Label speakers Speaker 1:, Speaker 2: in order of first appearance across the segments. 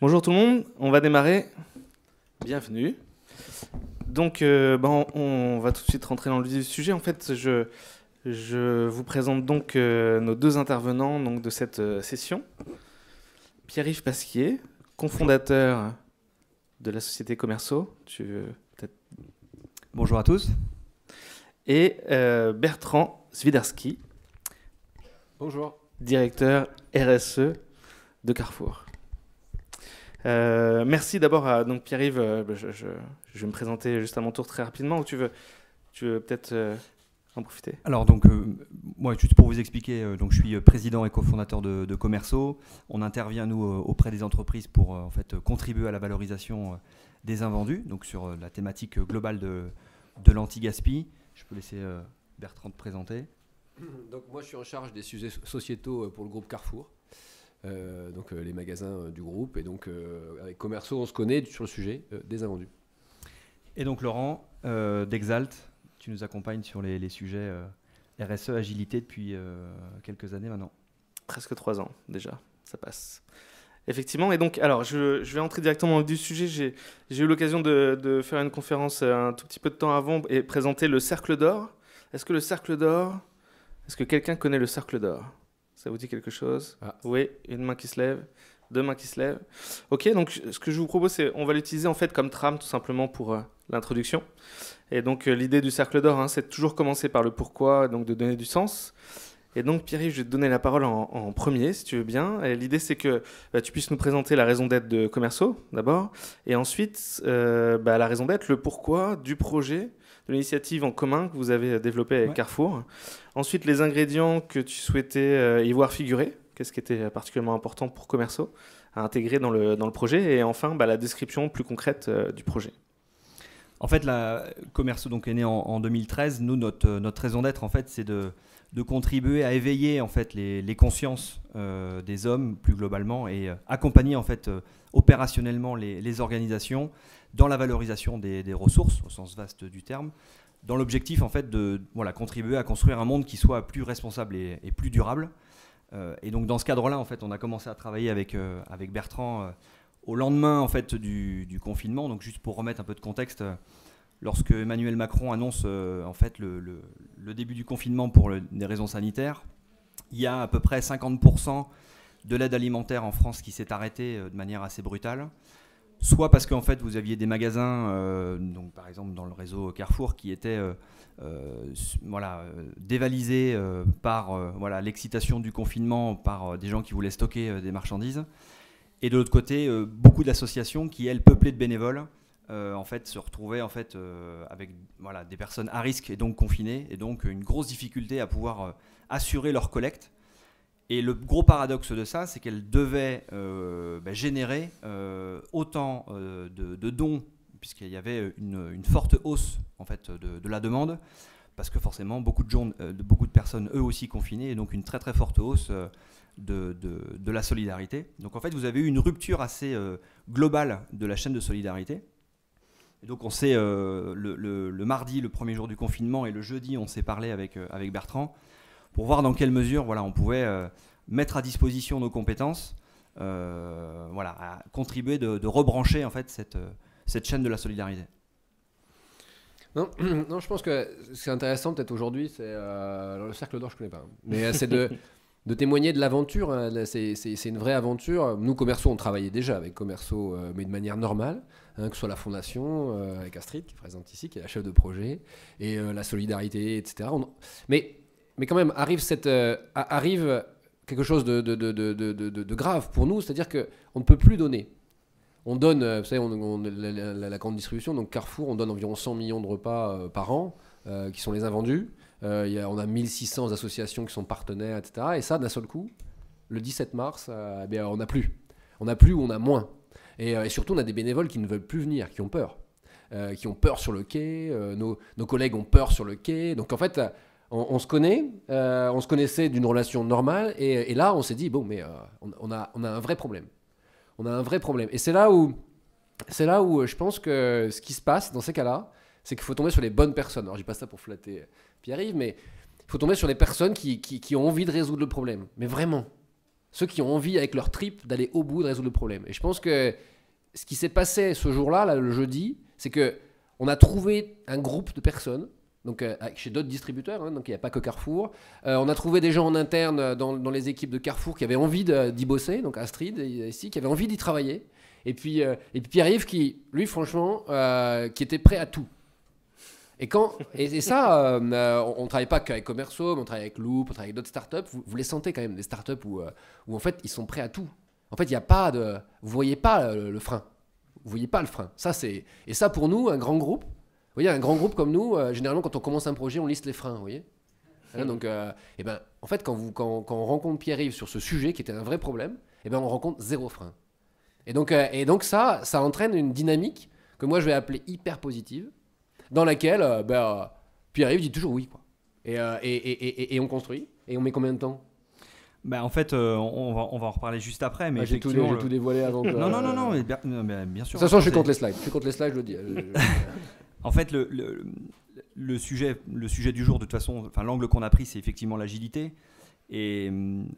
Speaker 1: Bonjour tout le monde, on va démarrer. Bienvenue. Donc, on va tout de suite rentrer dans le vif du sujet. En fait, je vous présente donc nos deux intervenants donc, de cette session. Pierre-Yves Pasquier, cofondateur de la société Commerceau. Tu veux peut-être...
Speaker 2: Bonjour à tous.
Speaker 1: Et Bertrand Swiderski.
Speaker 3: Bonjour.
Speaker 1: Directeur RSE de Carrefour. Merci d'abord à donc Pierre-Yves. Je vais me présenter juste à mon tour très rapidement. Ou tu veux peut-être en profiter?
Speaker 2: Alors donc moi juste pour vous expliquer, donc je suis président et cofondateur de Commerceau. On intervient nous auprès des entreprises pour en fait contribuer à la valorisation des invendus, donc sur la thématique globale de l'anti-gaspi. Je peux laisser Bertrand te présenter.
Speaker 3: Donc moi je suis en charge des sujets sociétaux pour le groupe Carrefour. Donc les magasins du groupe, et donc avec Commerceau on se connaît sur le sujet des invendus.
Speaker 2: Et donc Laurent d'Exalt, tu nous accompagnes sur les sujets RSE, agilité depuis quelques années maintenant.
Speaker 1: Presque 3 ans déjà, ça passe. Effectivement, et donc alors je vais entrer directement dans le vif du sujet. J'ai eu l'occasion de faire une conférence un tout petit peu de temps avant et présenter le Cercle d'Or. Est-ce que quelqu'un connaît le Cercle d'Or? Ça vous dit quelque chose? Oui, une main qui se lève, 2 mains qui se lèvent. Ok, donc ce que je vous propose, c'est on va l'utiliser en fait comme trame tout simplement pour l'introduction. Et donc l'idée du Cercle d'Or, c'est de toujours commencer par le pourquoi, donc de donner du sens. Et donc Pierre-Yves, je vais te donner la parole en premier, si tu veux bien. L'idée, c'est que tu puisses nous présenter la raison d'être de Commerceau, d'abord, et ensuite la raison d'être, le pourquoi du projet, de l'initiative en commun que vous avez développée avec Carrefour. Ensuite, les ingrédients que tu souhaitais y voir figurer, qu'est-ce qui était particulièrement important pour Commerceau à intégrer dans le projet, et enfin la description plus concrète du projet.
Speaker 2: En fait, Commerceau donc est né en 2013. Nous, notre raison d'être, en fait, c'est de contribuer à éveiller en fait les consciences des hommes plus globalement et accompagner en fait opérationnellement les organisations dans la valorisation des ressources au sens vaste du terme, dans l'objectif en fait de contribuer à construire un monde qui soit plus responsable et plus durable. Et donc dans ce cadre-là, en fait, on a commencé à travailler avec Bertrand au lendemain en fait du confinement. Donc juste pour remettre un peu de contexte. Lorsque Emmanuel Macron annonce en fait le début du confinement pour des raisons sanitaires, il y a à peu près 50% de l'aide alimentaire en France qui s'est arrêtée de manière assez brutale. Soit parce qu'en fait vous aviez des magasins, donc par exemple dans le réseau Carrefour, qui étaient dévalisés par l'excitation du confinement, par des gens qui voulaient stocker des marchandises. Et de l'autre côté, beaucoup d'associations qui, elles, peuplées de bénévoles, en fait, se retrouvaient en fait, avec des personnes à risque et donc confinées, et donc une grosse difficulté à pouvoir assurer leur collecte. Et le gros paradoxe de ça, c'est qu'elles devaient générer autant de dons, puisqu'il y avait une forte hausse en fait, de la demande, parce que forcément beaucoup de personnes eux aussi confinées, et donc une très très forte hausse de la solidarité. Donc en fait, vous avez eu une rupture assez globale de la chaîne de solidarité. Et donc on s'est le mardi, le premier jour du confinement, et le jeudi, on s'est parlé avec Bertrand pour voir dans quelle mesure on pouvait mettre à disposition nos compétences, à contribuer de rebrancher en fait cette chaîne de la solidarité.
Speaker 3: Non, je pense que c'est intéressant peut-être aujourd'hui, c'est le Cercle d'Or, je connais pas, mais c'est de témoigner de l'aventure. C'est une vraie aventure. Nous, Commerceau, on travaillait déjà avec Commerceau, mais de manière normale, que ce soit la fondation, avec Astrid, qui est présente ici, qui est la chef de projet, et la solidarité, etc. Mais quand même, arrive quelque chose de grave pour nous, c'est-à-dire qu'on ne peut plus donner. On donne, vous savez, la grande distribution, donc Carrefour, on donne environ 100 millions de repas par an, qui sont les invendus. On a 1600 associations qui sont partenaires, etc. Et ça, d'un seul coup, le 17 mars, on n'a plus. On n'a plus ou on a moins. Et surtout, on a des bénévoles qui ne veulent plus venir, qui ont peur. Qui ont peur sur le quai. Nos collègues ont peur sur le quai. Donc en fait, on se connaît. On se connaissait d'une relation normale. Et là, on s'est dit, bon, mais on a un vrai problème. On a un vrai problème. Et c'est là où je pense que ce qui se passe dans ces cas-là, c'est qu'il faut tomber sur les bonnes personnes. Alors, je dis pas ça pour flatter Pierre-Yves, mais il faut tomber sur les personnes qui ont envie de résoudre le problème. Mais vraiment. ceux qui ont envie avec leur trip d'aller au bout, de résoudre le problème. Et je pense que ce qui s'est passé ce jour-là, là, le jeudi, c'est qu'on a trouvé un groupe de personnes, donc chez d'autres distributeurs, hein, donc il n'y a pas que Carrefour. On a trouvé des gens en interne dans les équipes de Carrefour qui avaient envie d'y bosser, donc Astrid ici, qui avaient envie d'y travailler. Et puis Pierre-Yves qui, lui, franchement, qui était prêt à tout. Et ça, on ne travaille pas qu'avec Commerceau, mais on travaille avec Loop, on travaille avec d'autres startups. Vous les sentez quand même, des startups où en fait, ils sont prêts à tout. En fait, il n'y a pas de... Vous ne voyez pas le frein. Vous ne voyez pas le frein. Et ça, pour nous, un grand groupe, vous voyez, un grand groupe comme nous, généralement, quand on commence un projet, on liste les freins, vous voyez. Donc, en fait, quand on rencontre Pierre-Yves sur ce sujet, qui était un vrai problème, on rencontre 0 frein. Et donc ça entraîne une dynamique que moi, je vais appeler hyper positive, dans laquelle Pierre-Yves dit toujours oui, quoi. Et on construit. Et on met combien de temps?
Speaker 2: En fait, on va en reparler juste après. Mais
Speaker 3: j'ai tout dévoilé avant.
Speaker 2: Non, mais bien sûr.
Speaker 3: De toute façon, je suis contre les slides. Je le dis.
Speaker 2: En fait, le sujet du jour, de toute façon, l'angle qu'on a pris, c'est effectivement l'agilité. Et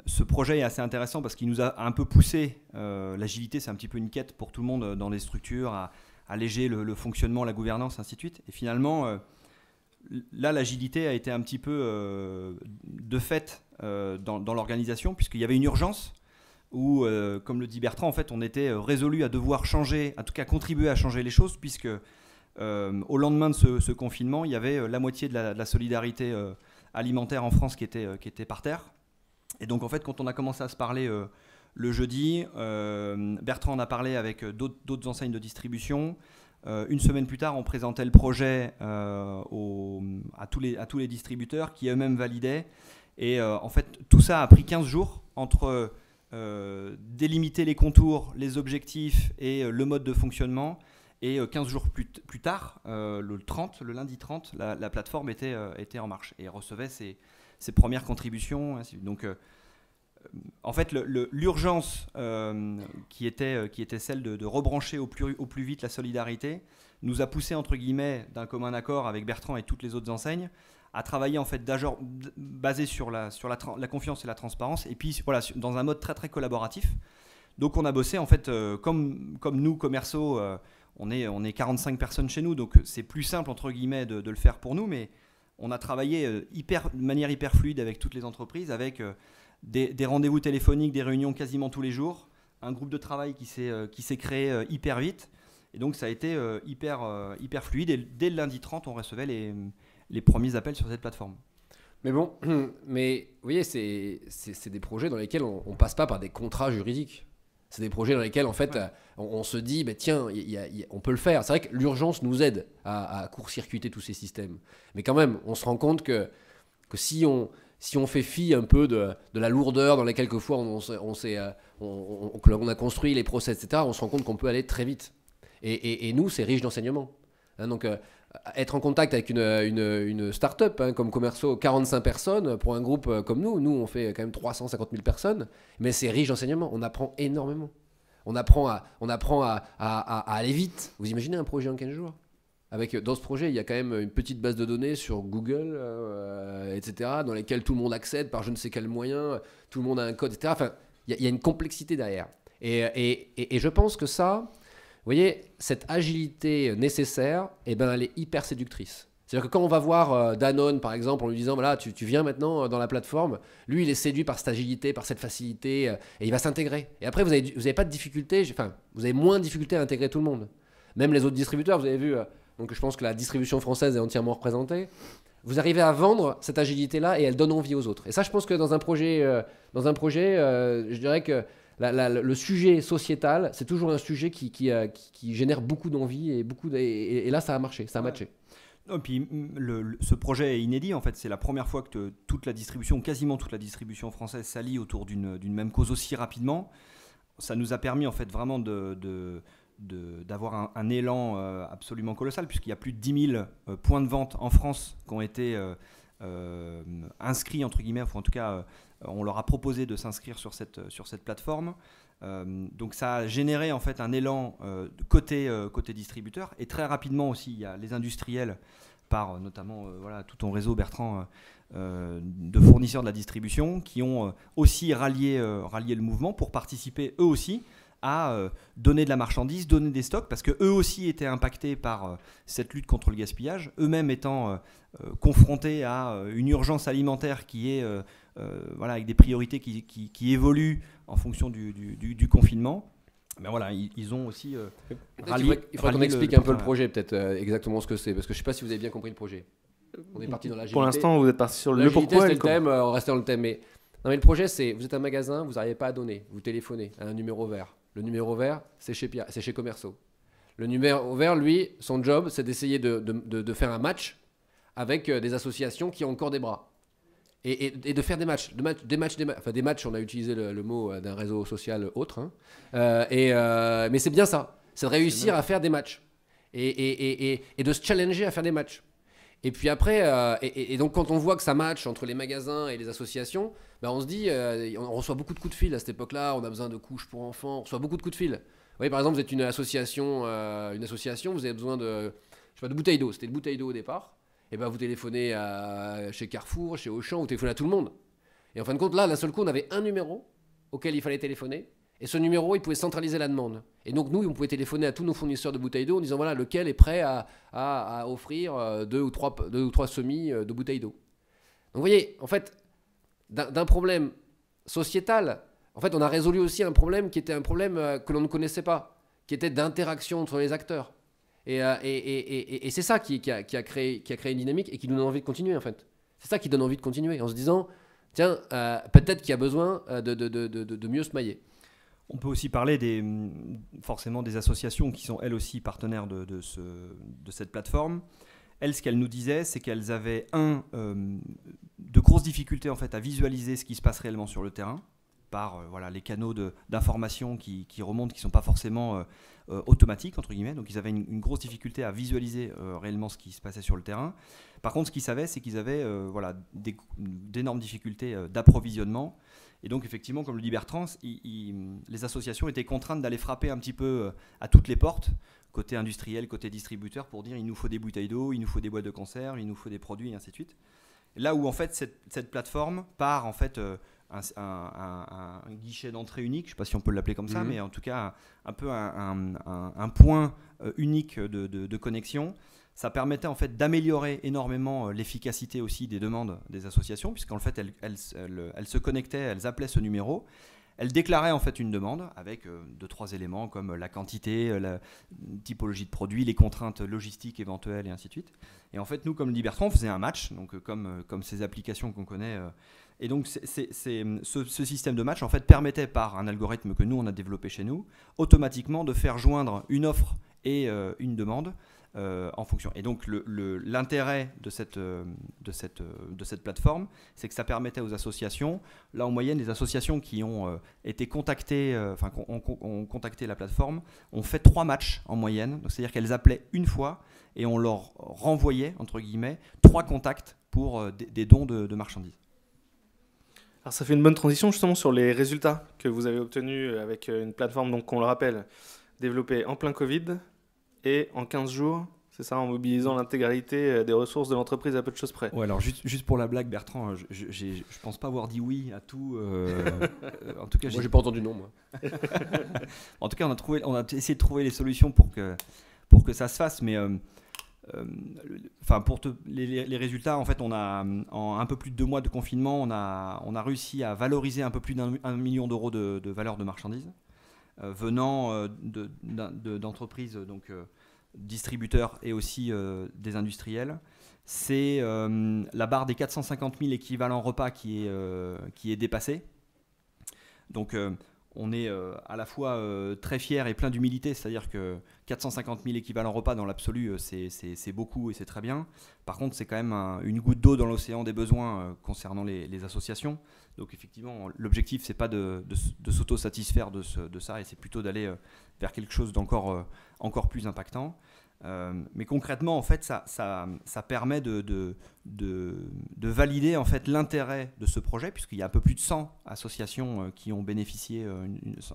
Speaker 2: ce projet est assez intéressant parce qu'il nous a un peu poussé. L'agilité, c'est un petit peu une quête pour tout le monde dans les structures, à alléger le fonctionnement, la gouvernance, ainsi de suite. Et finalement, là, l'agilité a été un petit peu de fait dans l'organisation, puisqu'il y avait une urgence où, comme le dit Bertrand, en fait, on était résolu à devoir changer, en tout cas contribuer à changer les choses, puisque au lendemain de ce confinement, il y avait la moitié de la solidarité alimentaire en France qui était par terre. Et donc, en fait, quand on a commencé à se parler le jeudi, Bertrand en a parlé avec d'autres enseignes de distribution. Une semaine plus tard, on présentait le projet à tous les distributeurs qui eux-mêmes validaient. Et en fait, tout ça a pris 15 jours entre délimiter les contours, les objectifs et le mode de fonctionnement. Et 15 jours plus tard, le lundi 30, la plateforme était en marche et recevait ses premières contributions. Donc, en fait, l'urgence qui était celle de rebrancher au plus vite la solidarité nous a poussé, entre guillemets, d'un commun accord avec Bertrand et toutes les autres enseignes, à travailler en fait basé sur la confiance et la transparence, et puis voilà, dans un mode très très collaboratif. Donc on a bossé en fait comme nous commerciaux, on est 45 personnes chez nous, donc c'est plus simple entre guillemets de le faire pour nous, mais on a travaillé de manière hyper fluide avec toutes les entreprises, avec des rendez-vous téléphoniques, des réunions quasiment tous les jours, un groupe de travail qui s'est créé hyper vite, et donc ça a été hyper fluide, et dès le lundi 30 on recevait les premiers appels sur cette plateforme.
Speaker 3: Mais bon, vous voyez, c'est des projets dans lesquels on passe pas par des contrats juridiques. C'est des projets dans lesquels, en fait, on se dit, tiens, on peut le faire. C'est vrai que l'urgence nous aide à court-circuiter tous ces systèmes. Mais quand même, on se rend compte que si on fait fi un peu de la lourdeur dans laquelle quelquefois on a construit les process, etc., on se rend compte qu'on peut aller très vite. Et nous, c'est riche d'enseignements. Donc, être en contact avec une start-up comme Commerceau, 45 personnes, pour un groupe comme nous on fait quand même 350 000 personnes, mais c'est riche d'enseignements, on apprend énormément. On apprend à aller vite. Vous imaginez un projet en 15 jours ? Dans ce projet, il y a quand même une petite base de données sur Google, etc., dans lesquelles tout le monde accède par je ne sais quel moyen, tout le monde a un code, etc. Enfin, il y a une complexité derrière. Et je pense que ça... Vous voyez, cette agilité nécessaire, elle est hyper séductrice. C'est-à-dire que quand on va voir Danone, par exemple, en lui disant, voilà, tu viens maintenant dans la plateforme, lui, il est séduit par cette agilité, par cette facilité, et il va s'intégrer. Et après, vous avez pas de difficulté, vous avez moins de difficulté à intégrer tout le monde. Même les autres distributeurs, vous avez vu, donc je pense que la distribution française est entièrement représentée. Vous arrivez à vendre cette agilité-là et elle donne envie aux autres. Et ça, je pense que dans un projet, je dirais que le sujet sociétal, c'est toujours un sujet qui génère beaucoup d'envie et là, ça a marché, ça a matché.
Speaker 2: Et puis, ce projet est inédit. En fait, c'est la première fois que quasiment toute la distribution française s'allie autour d'une même cause aussi rapidement. Ça nous a permis en fait vraiment d'avoir un élan absolument colossal, puisqu'il y a plus de 10 000 points de vente en France qui ont été inscrits, entre guillemets, ou en tout cas, on leur a proposé de s'inscrire sur cette plateforme. Donc ça a généré en fait un élan côté distributeur, et très rapidement aussi il y a les industriels par notamment tout ton réseau, Bertrand, de fournisseurs de la distribution qui ont aussi rallié le mouvement pour participer eux aussi à donner de la marchandise, donner des stocks, parce qu'eux aussi étaient impactés par cette lutte contre le gaspillage, eux-mêmes étant confrontés à une urgence alimentaire qui est avec des priorités qui évoluent en fonction du confinement. Ben voilà, ils ont aussi
Speaker 3: il faudrait qu'on explique un peu le projet, peut-être exactement ce que c'est, parce que je ne sais pas si vous avez bien compris le projet. On est parti dans l'agilité.
Speaker 1: Pour l'instant, vous êtes parti sur le pourquoi.
Speaker 3: C'était le thème, on restait dans le thème. Mais le projet, c'est vous êtes un magasin, vous n'arrivez pas à donner, vous téléphonez à un numéro vert. Le numéro vert, c'est chez Commerceau. Le numéro vert, lui, son job, c'est d'essayer de faire un match avec des associations qui ont encore des bras. Et de faire des matchs. Des matchs, on a utilisé le mot d'un réseau social autre. Hein. Mais c'est bien ça. C'est de réussir à faire des matchs. Et de se challenger à faire des matchs. Et puis après, et donc quand on voit que ça match entre les magasins et les associations, on se dit, on reçoit beaucoup de coups de fil à cette époque-là, on a besoin de couches pour enfants, on reçoit beaucoup de coups de fil. Vous voyez, par exemple, vous êtes une association, vous avez besoin de bouteilles d'eau. C'était de bouteilles d'eau au départ. Et vous téléphonez chez Carrefour, chez Auchan, vous téléphonez à tout le monde. Et en fin de compte, là, d'un seul coup, on avait un numéro auquel il fallait téléphoner. Et ce numéro, il pouvait centraliser la demande. Et donc, nous, on pouvait téléphoner à tous nos fournisseurs de bouteilles d'eau en disant, voilà, lequel est prêt à offrir 2 ou 3 semis de bouteilles d'eau. Donc, vous voyez, en fait, d'un problème sociétal, en fait, on a résolu aussi un problème qui était un problème que l'on ne connaissait pas, qui était d'interaction entre les acteurs. Et c'est ça qui a créé une dynamique et qui nous donne envie de continuer, en fait. C'est ça qui donne envie de continuer, en se disant, tiens, peut-être qu'il y a besoin de mieux se mailler.
Speaker 2: On peut aussi parler forcément des associations qui sont elles aussi partenaires de cette plateforme. Elles, ce qu'elles nous disaient, c'est qu'elles avaient de grosses difficultés en fait à visualiser ce qui se passe réellement sur le terrain par les canaux d'information qui remontent, qui ne sont pas forcément automatiques, entre guillemets. Donc ils avaient une grosse difficulté à visualiser réellement ce qui se passait sur le terrain. Par contre, ce qu'ils savaient, c'est qu'ils avaient d'énormes difficultés d'approvisionnement. Et donc, effectivement, comme le dit Bertrand, les associations étaient contraintes d'aller frapper un petit peu à toutes les portes, côté industriel, côté distributeur, pour dire il nous faut des bouteilles d'eau, il nous faut des boîtes de conserve, il nous faut des produits, et ainsi de suite. Là où, en fait, cette plateforme part, en fait, un guichet d'entrée unique, je ne sais pas si on peut l'appeler comme ça, mais en tout cas, un peu un point unique de connexion. Ça permettait en fait d'améliorer énormément l'efficacité aussi des demandes des associations, puisqu'en fait elles se connectaient, elles appelaient ce numéro, elles déclaraient en fait une demande avec 2-3 éléments comme la quantité, la typologie de produit, les contraintes logistiques éventuelles et ainsi de suite. Et en fait nous, comme le dit Bertrand, on faisait un match, donc comme ces applications qu'on connaît. Et donc ce système de match en fait permettait par un algorithme que nous on a développé chez nous, automatiquement de faire joindre une offre et une demande. En fonction. Et donc l'intérêt de cette plateforme, c'est que ça permettait aux associations, là en moyenne les associations qui ont été contactées, ont contacté la plateforme, ont fait 3 matchs en moyenne, donc c'est-à-dire qu'elles appelaient une fois et on leur renvoyait, entre guillemets, 3 contacts pour des dons de marchandises.
Speaker 1: Alors ça fait une bonne transition justement sur les résultats que vous avez obtenus avec une plateforme, donc on le rappelle, développée en plein Covid, et en 15 jours, c'est ça, en mobilisant l'intégralité des ressources de l'entreprise à peu de choses près.
Speaker 2: Ouais, alors juste pour la blague, Bertrand, je pense pas avoir dit oui à tout. En tout cas,
Speaker 3: moi, j'ai pas entendu non, moi.
Speaker 2: En tout cas, on a essayé de trouver les solutions pour que ça se fasse, mais pour les résultats, en fait, on a en un peu plus de 2 mois de confinement, on a réussi à valoriser un peu plus d'1 million d'euros de valeur de marchandises. Venant d'entreprises, donc distributeurs et aussi des industriels. C'est la barre des 450 000 équivalents repas qui est dépassée. Donc on est à la fois très fiers et plein d'humilité, c'est-à-dire que 450 000 équivalents repas dans l'absolu, c'est beaucoup et c'est très bien. Par contre, c'est quand même une goutte d'eau dans l'océan des besoins concernant les associations. Donc effectivement, l'objectif, c'est pas de s'auto-satisfaire de ça, et c'est plutôt d'aller vers quelque chose encore plus impactant. Mais concrètement, en fait, ça permet de valider en fait l'intérêt de ce projet, puisqu'il y a un peu plus de 100 associations qui ont bénéficié,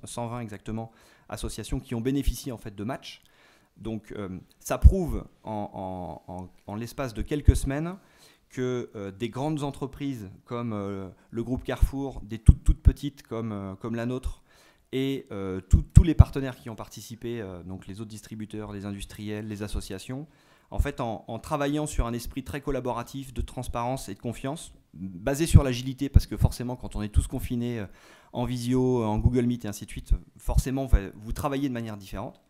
Speaker 2: 120 exactement associations qui ont bénéficié en fait de matchs. Donc ça prouve en l'espace de quelques semaines que des grandes entreprises comme le groupe Carrefour, des toutes petites comme la nôtre, et tous les partenaires qui ont participé, donc les autres distributeurs, les industriels, les associations, en fait, en travaillant sur un esprit très collaboratif, de transparence et de confiance, basé sur l'agilité, parce que forcément, quand on est tous confinés en visio, en Google Meet et ainsi de suite, forcément, vous travaillez de manière différente.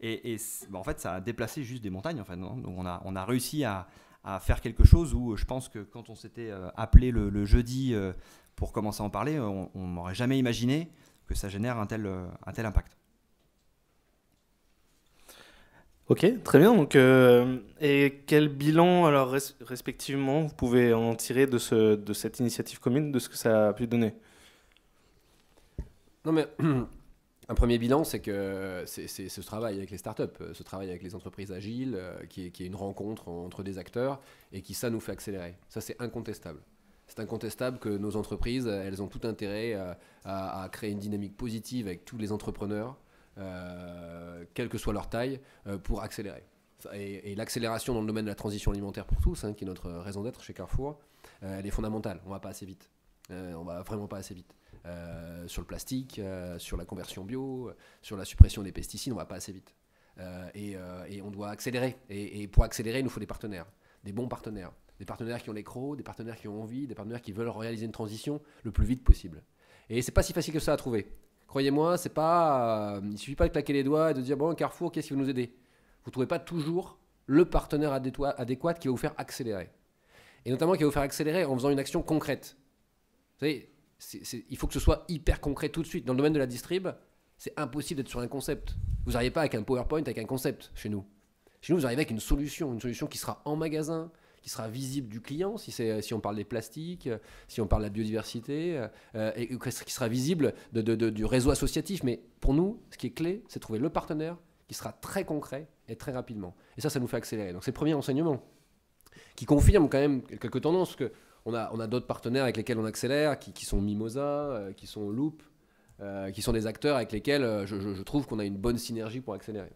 Speaker 2: Et en fait, ça a déplacé juste des montagnes. En fait, non. Donc, on a réussi à faire quelque chose où je pense que quand on s'était appelé le jeudi pour commencer à en parler, on n'aurait jamais imaginé que ça génère un tel impact.
Speaker 1: Ok, très bien. Donc, et quel bilan, alors, respectivement, vous pouvez en tirer de cette initiative commune, de ce que ça a pu donner?
Speaker 3: Non, mais un premier bilan, c'est que c'est ce travail avec les startups, ce travail avec les entreprises agiles, qui est une rencontre entre des acteurs et qui, ça, nous fait accélérer. Ça, c'est incontestable. C'est incontestable que nos entreprises, elles ont tout intérêt à créer une dynamique positive avec tous les entrepreneurs, quelle que soit leur taille, pour accélérer. Et l'accélération dans le domaine de la transition alimentaire pour tous, qui est notre raison d'être chez Carrefour, elle est fondamentale. On ne va pas assez vite. On va vraiment pas assez vite. Sur le plastique, sur la conversion bio, sur la suppression des pesticides, on ne va pas assez vite. Et on doit accélérer. Et pour accélérer, il nous faut des partenaires, des bons partenaires. Des partenaires qui ont les crocs, des partenaires qui ont envie, des partenaires qui veulent réaliser une transition le plus vite possible. Et c'est pas si facile que ça à trouver. Croyez-moi, c'est pas, il suffit pas de claquer les doigts et de dire bon, Carrefour, qu'est-ce qui va nous aider? Vous trouvez pas toujours le partenaire adéquat qui va vous faire accélérer. Et notamment qui va vous faire accélérer en faisant une action concrète. Vous savez, il faut que ce soit hyper concret tout de suite. Dans le domaine de la distrib, c'est impossible d'être sur un concept. Vous n'arrivez pas avec un PowerPoint, avec un concept chez nous. Chez nous, vous arrivez avec une solution qui sera en magasin, qui sera visible du client, si on parle des plastiques, si on parle de la biodiversité, et qui sera visible du réseau associatif. Mais pour nous, ce qui est clé, c'est de trouver le partenaire qui sera très concret et très rapidement. Et ça nous fait accélérer. Donc c'est le premier enseignement qui confirme quand même quelques tendances, parce qu'on a d'autres partenaires avec lesquels on accélère, qui sont Mimosa, qui sont Loop, qui sont des acteurs avec lesquels je trouve qu'on a une bonne synergie pour accélérer.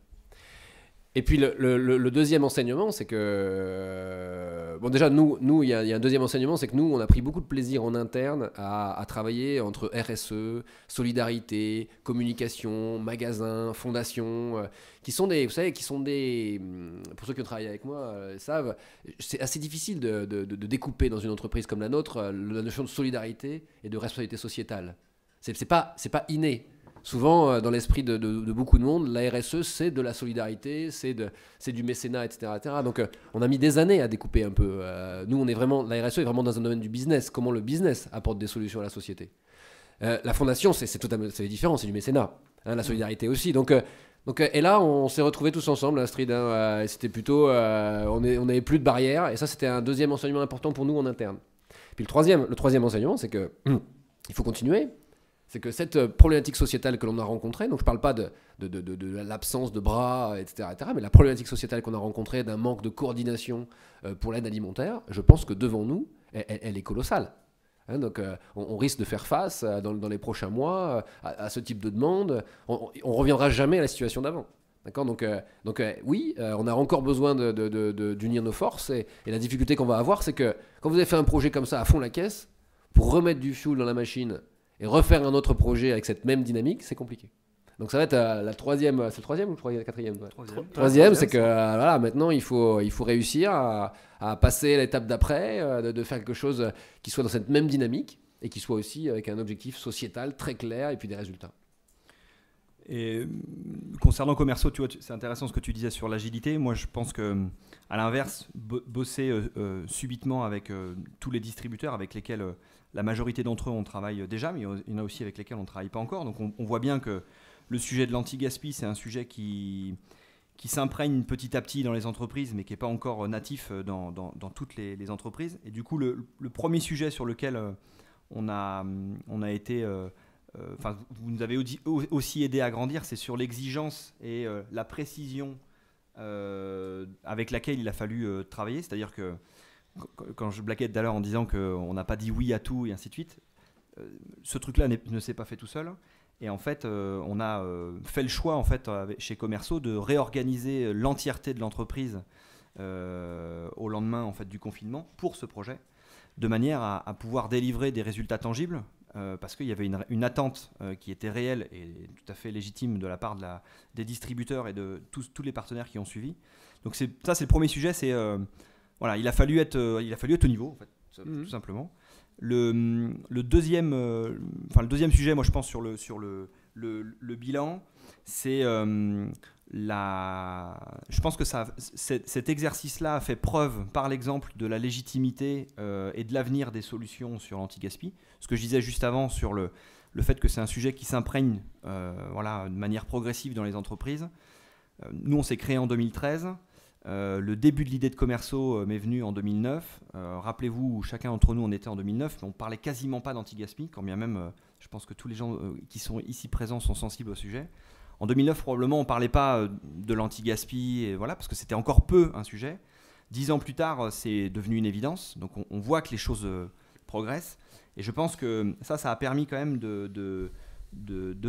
Speaker 3: Et puis le deuxième enseignement, c'est que bon, déjà nous il y a un deuxième enseignement, c'est que nous on a pris beaucoup de plaisir en interne à travailler entre RSE, solidarité, communication, magasin, fondation, qui sont des, vous savez, pour ceux qui ont travaillé avec moi savent, c'est assez difficile de découper dans une entreprise comme la nôtre la notion de solidarité et de responsabilité sociétale. C'est pas inné. Souvent, dans l'esprit de beaucoup de monde, la RSE, c'est de la solidarité, c'est du mécénat, etc. Donc, on a mis des années à découper un peu. Nous, la RSE est vraiment dans un domaine du business. Comment le business apporte des solutions à la société. La fondation, c'est totalement différent, c'est du mécénat. La solidarité aussi. Donc, et là, on s'est retrouvés tous ensemble, Astrid. C'était plutôt, on n'avait plus de barrières. Et ça, c'était un deuxième enseignement important pour nous en interne. Puis le troisième enseignement, c'est que il faut continuer. C'est que cette problématique sociétale que l'on a rencontrée, donc je ne parle pas de l'absence de bras, etc., mais la problématique sociétale qu'on a rencontrée d'un manque de coordination pour l'aide alimentaire, je pense que devant nous, elle est colossale. Donc on risque de faire face dans les prochains mois à ce type de demande. On ne reviendra jamais à la situation d'avant. D'accord, donc oui, on a encore besoin d'unir nos forces. Et la difficulté qu'on va avoir, c'est que quand vous avez fait un projet comme ça à fond la caisse, pour remettre du fuel dans la machine et refaire un autre projet avec cette même dynamique, c'est compliqué. Donc ça va être la troisième, c'est le troisième ou le quatrième? Troisième, c'est que voilà, maintenant il faut réussir à passer à l'étape d'après, de faire quelque chose qui soit dans cette même dynamique et qui soit aussi avec un objectif sociétal très clair et puis des résultats.
Speaker 2: Et concernant Commerceau, tu vois, c'est intéressant ce que tu disais sur l'agilité. Moi, je pense que, à l'inverse, bosser subitement avec tous les distributeurs avec lesquels la majorité d'entre eux on travaille déjà, mais il y en a aussi avec lesquels on ne travaille pas encore. Donc, on voit bien que le sujet de l'anti-gaspi, c'est un sujet qui s'imprègne petit à petit dans les entreprises, mais qui n'est pas encore natif dans toutes les entreprises. Et du coup, le premier sujet sur lequel on a été... vous nous avez aussi aidé à grandir, c'est sur l'exigence et la précision avec laquelle il a fallu travailler. C'est-à-dire que quand je blaguais tout à l'heure en disant qu'on n'a pas dit oui à tout et ainsi de suite, ce truc-là ne s'est pas fait tout seul. Et en fait, on a fait le choix chez Commerceau de réorganiser l'entièreté de l'entreprise au lendemain en fait, du confinement pour ce projet, de manière à pouvoir délivrer des résultats tangibles, parce qu'il y avait une attente qui était réelle et tout à fait légitime de la part des distributeurs et de tous les partenaires qui ont suivi. Donc ça, c'est le premier sujet, voilà, il a fallu être au niveau, en fait, tout simplement. Le deuxième sujet, moi je pense sur le bilan, c'est je pense que cet exercice-là a fait preuve par l'exemple de la légitimité et de l'avenir des solutions sur l'anti-gaspi. Ce que je disais juste avant sur le fait que c'est un sujet qui s'imprègne de manière progressive dans les entreprises. Nous, on s'est créé en 2013. Le début de l'idée de Commerceau m'est venu en 2009. Rappelez-vous, chacun d'entre nous, on était en 2009, mais on ne parlait quasiment pas d'anti-gaspi, quand bien même, je pense que tous les gens qui sont ici présents sont sensibles au sujet. En 2009, probablement, on ne parlait pas de l'anti-gaspi, et voilà, parce que c'était encore peu un sujet. 10 ans plus tard, c'est devenu une évidence. Donc on voit que les choses progressent. Et je pense que ça a permis quand même de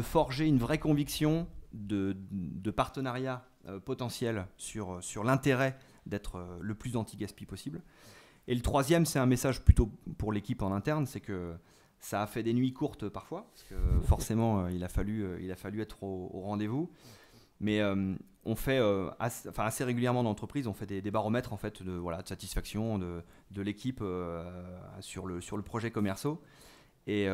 Speaker 2: forger une vraie conviction de partenariat potentiel sur l'intérêt d'être le plus anti-gaspi possible. Et le troisième, c'est un message plutôt pour l'équipe en interne, c'est que ça a fait des nuits courtes parfois, parce que forcément, il a fallu être au rendez-vous. Mais on fait assez régulièrement dans l'entreprise, on fait des baromètres en fait, de satisfaction de l'équipe sur le projet Commerceau. Et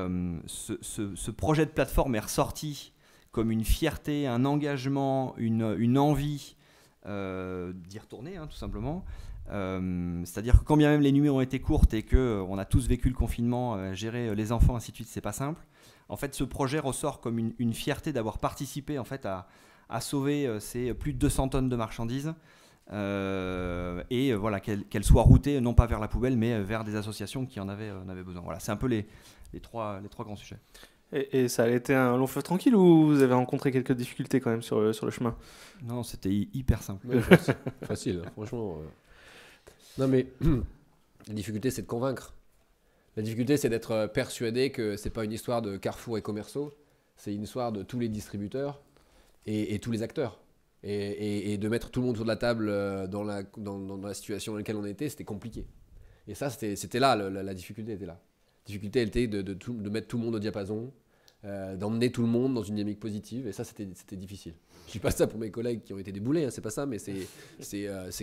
Speaker 2: ce projet de plateforme est ressorti comme une fierté, un engagement, une envie d'y retourner, tout simplement. C'est-à-dire que quand bien même les nuits ont été courtes et qu'on a tous vécu le confinement, gérer les enfants, ainsi de suite, c'est pas simple. En fait, ce projet ressort comme une fierté d'avoir participé en fait, à sauver ces plus de 200 tonnes de marchandises et voilà, qu'elles soient routées non pas vers la poubelle, mais vers des associations qui en avaient besoin. Voilà, c'est un peu les trois grands sujets.
Speaker 1: Et ça a été un long feu tranquille ou vous avez rencontré quelques difficultés quand même sur le chemin?
Speaker 2: Non, c'était hyper simple.
Speaker 3: Ouais, facile, franchement. Non mais la difficulté, c'est de convaincre. La difficulté, c'est d'être persuadé que c'est pas une histoire de Carrefour et Commerceau, c'est une histoire de tous les distributeurs et tous les acteurs. Et de mettre tout le monde autour de la table dans la situation dans laquelle on était, c'était compliqué. Et ça, c'était là, la difficulté était là. La difficulté, elle était de mettre tout le monde au diapason, d'emmener tout le monde dans une dynamique positive, et ça, c'était difficile. Je dis pas ça pour mes collègues qui ont été déboulés, c'est pas ça, mais c'est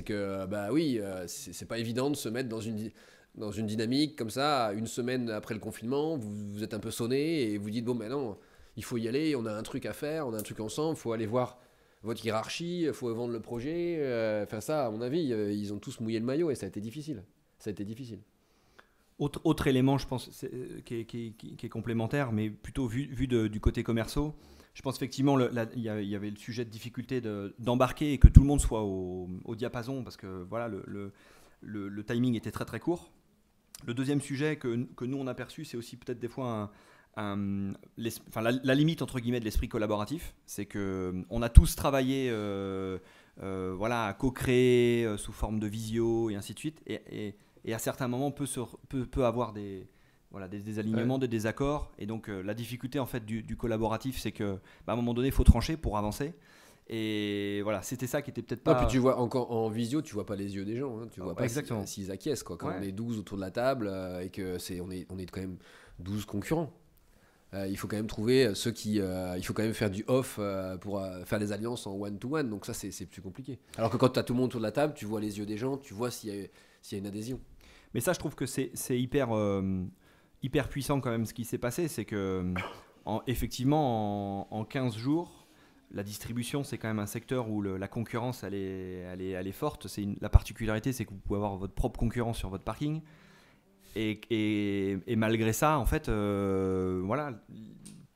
Speaker 3: que, c'est pas évident de se mettre dans une dynamique comme ça, une semaine après le confinement, vous êtes un peu sonné, et vous dites, bon, mais non, il faut y aller, on a un truc à faire, on a un truc ensemble, il faut aller voir votre hiérarchie, il faut vendre le projet, ça, à mon avis, ils ont tous mouillé le maillot, et ça a été difficile.
Speaker 2: Autre élément, je pense, qui est complémentaire, mais plutôt vu du côté Commerceau, je pense effectivement il y avait le sujet de difficulté d'embarquer et que tout le monde soit au diapason, parce que voilà, le timing était très très court. Le deuxième sujet que nous on a perçu, c'est aussi peut-être des fois la limite entre guillemets de l'esprit collaboratif, c'est qu'on a tous travaillé à co-créer sous forme de visio et ainsi de suite, et à certains moments peut avoir des alignements, des désaccords, et donc la difficulté en fait du collaboratif, c'est que à un moment donné il faut trancher pour avancer, et voilà, c'était ça qui était peut-être pas.
Speaker 3: Non, puis tu vois encore en visio, tu vois pas les yeux des gens, tu vois pas
Speaker 2: exactement
Speaker 3: s'ils acquiescent quoi. Quand on est 12 autour de la table et que on est quand même 12 concurrents. Il faut quand même trouver ceux qui. Il faut quand même faire du off pour faire des alliances en one-to-one. Donc ça, c'est plus compliqué. Alors que quand tu as tout le monde autour de la table, tu vois les yeux des gens, tu vois s'il y a une adhésion.
Speaker 2: Mais ça, je trouve que c'est hyper puissant quand même ce qui s'est passé. C'est que, effectivement, en 15 jours, la distribution, c'est quand même un secteur où la concurrence, elle est forte. La particularité, c'est que vous pouvez avoir votre propre concurrence sur votre parking. Et malgré ça, en fait,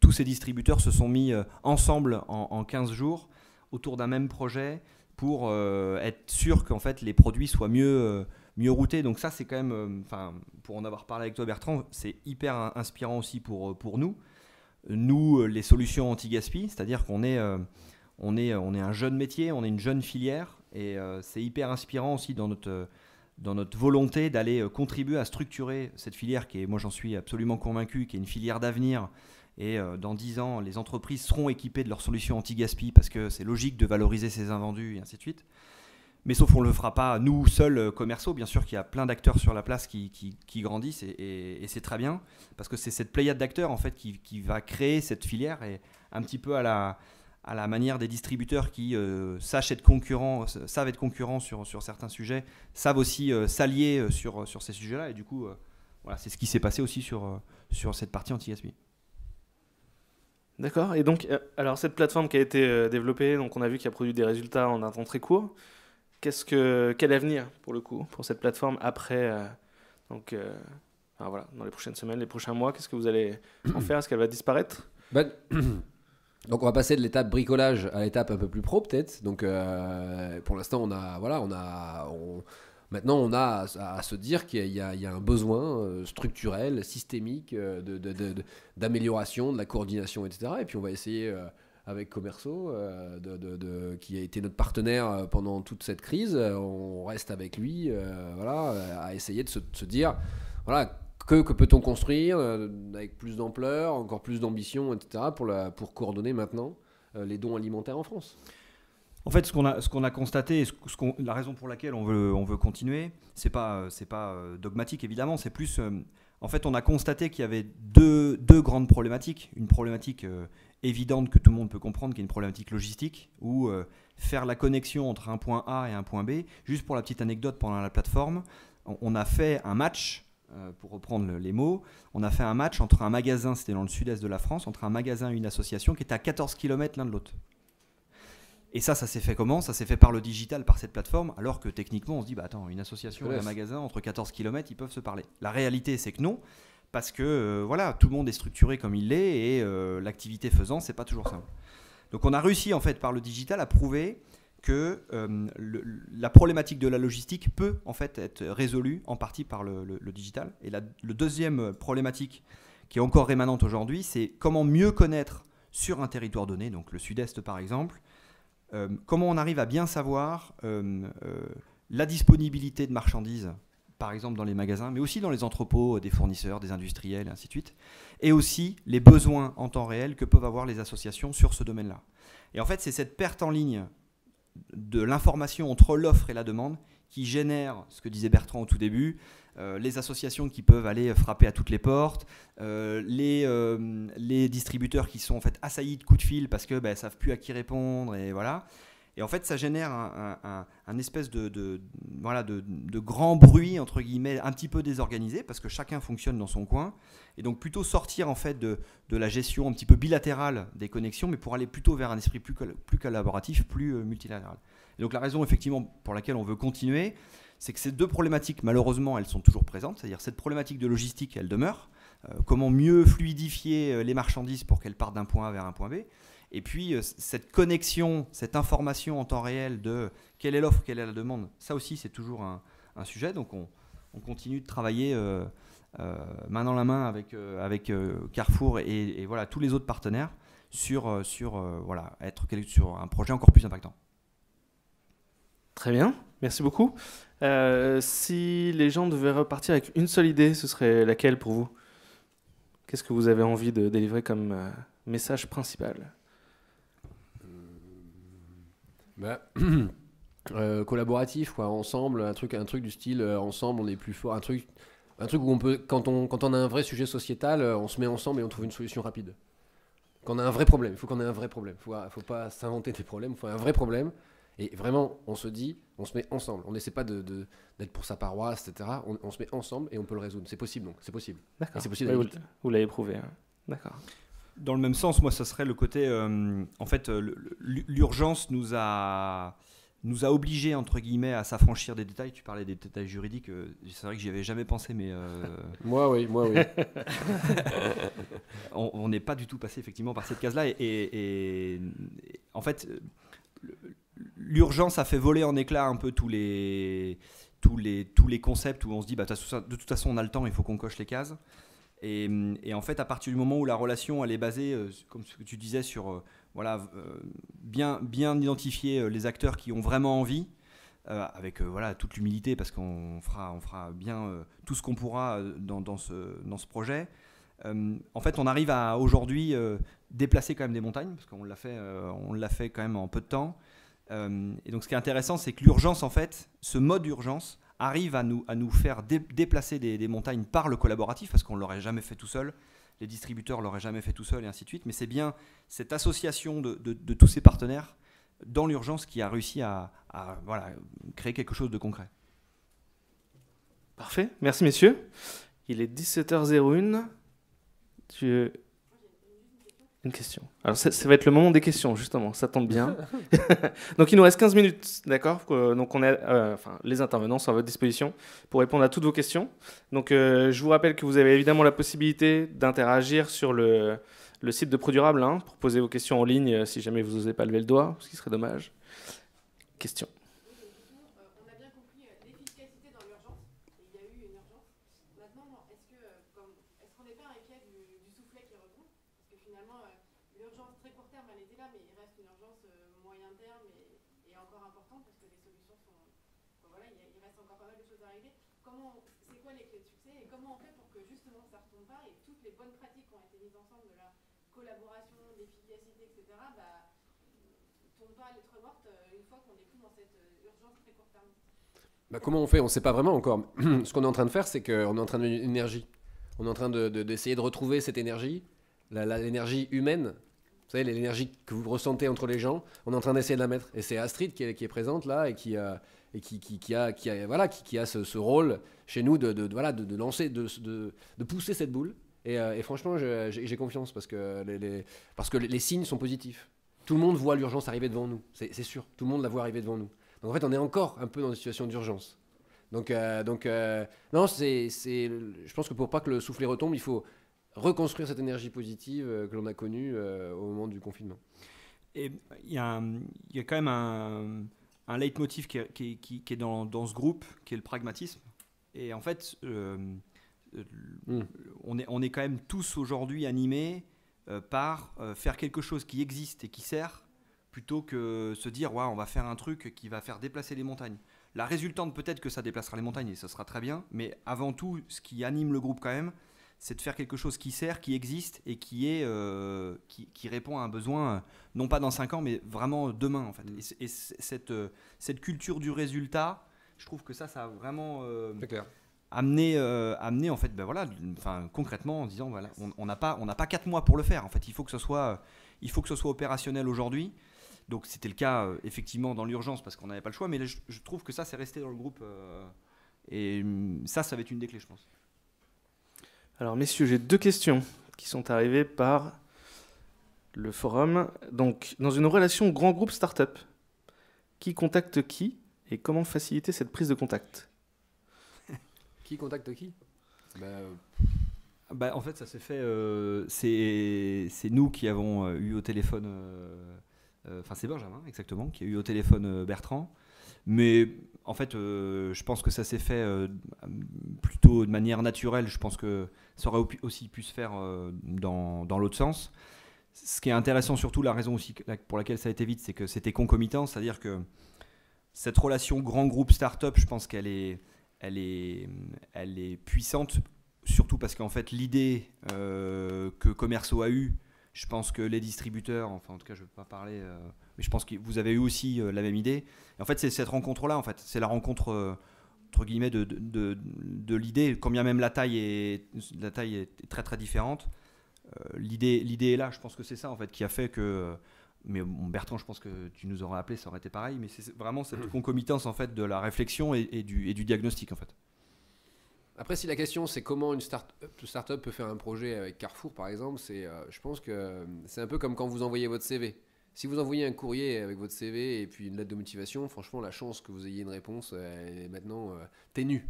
Speaker 2: tous ces distributeurs se sont mis ensemble en 15 jours autour d'un même projet pour être sûr qu'en fait, les produits soient mieux routés. Donc ça, c'est quand même, pour en avoir parlé avec toi Bertrand, c'est hyper inspirant aussi pour nous. Nous, les solutions anti-gaspi, c'est-à-dire qu'on est un jeune métier, on est une jeune filière, et c'est hyper inspirant aussi dans notre volonté d'aller contribuer à structurer cette filière qui est, moi j'en suis absolument convaincu, qui est une filière d'avenir. Et dans 10 ans, les entreprises seront équipées de leurs solutions anti-gaspi parce que c'est logique de valoriser ces invendus et ainsi de suite. Mais sauf qu'on ne le fera pas nous seuls commerciaux. Bien sûr qu'il y a plein d'acteurs sur la place qui grandissent et c'est très bien parce que c'est cette pléiade d'acteurs en fait qui va créer cette filière et un petit peu à la manière des distributeurs qui savent être concurrents sur certains sujets, savent aussi s'allier sur ces sujets-là et du coup voilà, c'est ce qui s'est passé aussi sur cette partie anti-gaspi.
Speaker 1: D'accord. Et donc, alors cette plateforme qui a été développée, donc on a vu qu'il a produit des résultats en un temps très court. Quel avenir pour le coup pour cette plateforme après enfin, voilà, dans les prochaines semaines, les prochains mois, qu'est-ce que vous allez en faire? Est-ce qu'elle va disparaître?
Speaker 3: Donc on va passer de l'étape bricolage à l'étape un peu plus pro peut-être. Donc pour l'instant maintenant on a à se dire qu'il y a un besoin structurel, systémique d'amélioration de la coordination, etc. Et puis on va essayer avec Commerceau, qui a été notre partenaire pendant toute cette crise, on reste avec lui, à essayer de se dire, voilà, que peut-on construire avec plus d'ampleur, encore plus d'ambition, etc. pour coordonner maintenant les dons alimentaires en France.
Speaker 2: En fait, ce qu'on a constaté, et la raison pour laquelle on veut continuer, c'est pas dogmatique évidemment, c'est plus, en fait, on a constaté qu'il y avait deux grandes problématiques. Une problématique évidente que tout le monde peut comprendre, qui est une problématique logistique, où faire la connexion entre un point A et un point B. Juste pour la petite anecdote, pendant la plateforme, on a fait un match, pour reprendre les mots, on a fait un match entre un magasin, c'était dans le sud-est de la France, entre un magasin et une association qui était à 14 km l'un de l'autre. Et ça s'est fait comment? Ça s'est fait par le digital, par cette plateforme, alors que techniquement, on se dit, bah attends, une association et un magasin, entre 14 km, ils peuvent se parler. La réalité, c'est que non, parce que voilà, tout le monde est structuré comme il l'est, et l'activité faisant, c'est pas toujours simple. Donc on a réussi, en fait, par le digital, à prouver que la problématique de la logistique peut, en fait, être résolue en partie par le digital. Et le deuxième problématique, qui est encore rémanente aujourd'hui, c'est comment mieux connaître sur un territoire donné, donc le sud-est par exemple, comment on arrive à bien savoir la disponibilité de marchandises, par exemple dans les magasins, mais aussi dans les entrepôts des fournisseurs, des industriels, et ainsi de suite, et aussi les besoins en temps réel que peuvent avoir les associations sur ce domaine-là. Et en fait, c'est cette perte en ligne de l'information entre l'offre et la demande qui génère, ce que disait Bertrand au tout début, les associations qui peuvent aller frapper à toutes les portes, les distributeurs qui sont en fait assaillis de coups de fil parce que ne savent plus à qui répondre, et voilà. Et en fait, ça génère un espèce de grand bruit, entre guillemets, un petit peu désorganisé, parce que chacun fonctionne dans son coin. Et donc, plutôt sortir en fait de la gestion un petit peu bilatérale des connexions, mais pour aller plutôt vers un esprit plus collaboratif, plus multilatéral. Et donc, la raison, effectivement, pour laquelle on veut continuer, c'est que ces deux problématiques, malheureusement, elles sont toujours présentes. C'est-à-dire cette problématique de logistique, elle demeure. Comment mieux fluidifier les marchandises pour qu'elles partent d'un point A vers un point B. Et puis, cette connexion, cette information en temps réel de quelle est l'offre, quelle est la demande, ça aussi, c'est toujours un sujet. Donc, on continue de travailler main dans la main avec Carrefour et voilà, tous les autres partenaires sur être sur un projet encore plus impactant.
Speaker 1: Très bien, merci beaucoup. Si les gens devaient repartir avec une seule idée, ce serait laquelle pour vous? Qu'est-ce que vous avez envie de délivrer comme message principal?
Speaker 3: Collaboratif, quoi, ensemble, un truc du style ensemble on est plus fort, un truc où on peut, quand on a un vrai sujet sociétal, on se met ensemble et on trouve une solution rapide. Quand on a un vrai problème, il faut qu'on ait un vrai problème, faut pas s'inventer des problèmes, il faut un vrai problème. Et vraiment, on se dit, on se met ensemble. On n'essaie pas d'être pour sa paroisse, etc. On se met ensemble et on peut le résoudre. C'est possible, donc. C'est possible.
Speaker 1: D'accord.
Speaker 3: Et c'est possible.
Speaker 1: Oui, vous l'avez prouvé. Hein. D'accord.
Speaker 2: Dans le même sens, moi, ça serait le côté... en fait, l'urgence nous a obligés, entre guillemets, à s'affranchir des détails. Tu parlais des détails juridiques. C'est vrai que j'y avais jamais pensé, mais...
Speaker 3: Moi, oui.
Speaker 2: on n'est pas du tout passé, effectivement, par cette case-là. Et en fait... L'urgence a fait voler en éclats un peu tous les concepts où on se dit de toute façon on a le temps, il faut qu'on coche les cases. Et en fait, à partir du moment où la relation elle est basée, comme ce que tu disais, sur bien identifier les acteurs qui ont vraiment envie, avec toute l'humilité, parce qu'on fera bien tout ce qu'on pourra dans ce projet. En fait, on arrive à aujourd'hui déplacer quand même des montagnes, parce qu'on l'a fait quand même en peu de temps. Et donc ce qui est intéressant, c'est que l'urgence, en fait, ce mode d'urgence arrive à nous faire déplacer des montagnes par le collaboratif, parce qu'on ne l'aurait jamais fait tout seul, les distributeurs ne l'auraient jamais fait tout seul, et ainsi de suite. Mais c'est bien cette association de tous ces partenaires dans l'urgence qui a réussi à voilà, créer quelque chose de concret.
Speaker 1: Parfait, merci messieurs. Il est 17h01. Une question. Alors ça va être le moment des questions, justement, ça tombe bien. Donc il nous reste 15 minutes, d'accord. Donc on est, les intervenants sont à votre disposition pour répondre à toutes vos questions. Donc je vous rappelle que vous avez évidemment la possibilité d'interagir sur le site de Produrable, hein, pour poser vos questions en ligne si jamais vous n'osez pas lever le doigt, ce qui serait dommage. Question.
Speaker 4: On a bien compris l'efficacité dans l'urgence. Il y a eu une urgence. Maintenant, est-ce qu'on n'est pas inquiet du soufflet qui retombe? Parce que finalement, l'urgence très court terme, elle était là, mais il reste une urgence moyen terme et encore importante parce que les solutions sont... Voilà, il reste encore pas mal de choses à régler. C'est quoi les clés de succès et comment on fait pour que justement ça ne retombe pas et toutes les bonnes pratiques qui ont été mises ensemble de la collaboration, d'efficacité, etc., tombent pas à lettre morte une fois qu'on n'est plus dans cette urgence très court terme?
Speaker 3: Comment on fait? On ne sait pas vraiment encore. Ce qu'on est en train de faire, c'est qu'on est en train de mettre une énergie. On est en train d'essayer de retrouver cette énergie, l'énergie humaine. Vous savez, l'énergie que vous ressentez entre les gens, on est en train d'essayer de la mettre. Et c'est Astrid qui est présente là et qui a ce rôle chez nous de lancer, de pousser cette boule. Et franchement, j'ai confiance parce que les signes sont positifs. Tout le monde voit l'urgence arriver devant nous, c'est sûr. Tout le monde la voit arriver devant nous. Donc en fait, on est encore un peu dans une situation d'urgence. Non, je pense que pour pas que le soufflet retombe, il faut reconstruire cette énergie positive que l'on a connue au moment du confinement.
Speaker 2: Et il y a quand même un leitmotiv qui est dans ce groupe, qui est le pragmatisme. Et en fait, on est quand même tous aujourd'hui animés par faire quelque chose qui existe et qui sert, plutôt que se dire on va faire un truc qui va faire déplacer les montagnes. La résultante, peut-être que ça déplacera les montagnes et ça sera très bien, mais avant tout, ce qui anime le groupe quand même, c'est de faire quelque chose qui sert, qui existe et qui répond à un besoin, non pas dans 5 ans, mais vraiment demain en fait. Et cette culture du résultat, je trouve que ça a vraiment amené en fait, concrètement en disant voilà, on n'a pas 4 mois pour le faire. En fait, il faut que ce soit opérationnel aujourd'hui. Donc c'était le cas effectivement dans l'urgence parce qu'on n'avait pas le choix, mais là, je trouve que ça c'est resté dans le groupe et ça va être une des clés, je pense.
Speaker 1: Alors messieurs, j'ai 2 questions qui sont arrivées par le forum. Donc, dans une relation grand groupe start-up, qui contacte qui et comment faciliter cette prise de contact?
Speaker 3: Qui contacte qui?
Speaker 2: En fait, ça s'est fait. C'est nous qui avons eu au téléphone. C'est Benjamin, exactement, qui a eu au téléphone Bertrand. Mais en fait, je pense que ça s'est fait plutôt de manière naturelle. Je pense que ça aurait aussi pu se faire dans l'autre sens. Ce qui est intéressant, surtout la raison aussi pour laquelle ça a été vite, c'est que c'était concomitant. C'est-à-dire que cette relation grand groupe start-up, je pense qu'elle est puissante, surtout parce qu'en fait, l'idée que Commerceau a eue, je pense que les distributeurs, enfin en tout cas je ne veux pas parler, mais je pense que vous avez eu aussi la même idée. Et en fait c'est cette rencontre-là, en fait, c'est la rencontre entre guillemets de l'idée, quand bien même la taille est très très différente. L'idée est là, je pense que c'est ça en fait qui a fait que... Mais Bertrand, je pense que tu nous aurais appelé, ça aurait été pareil, mais c'est vraiment cette concomitance en fait de la réflexion et du diagnostic en fait.
Speaker 3: Après, si la question c'est comment une start-up peut faire un projet avec Carrefour par exemple, je pense que c'est un peu comme quand vous envoyez votre CV. Si vous envoyez un courrier avec votre CV et puis une lettre de motivation, franchement la chance que vous ayez une réponse est maintenant ténue.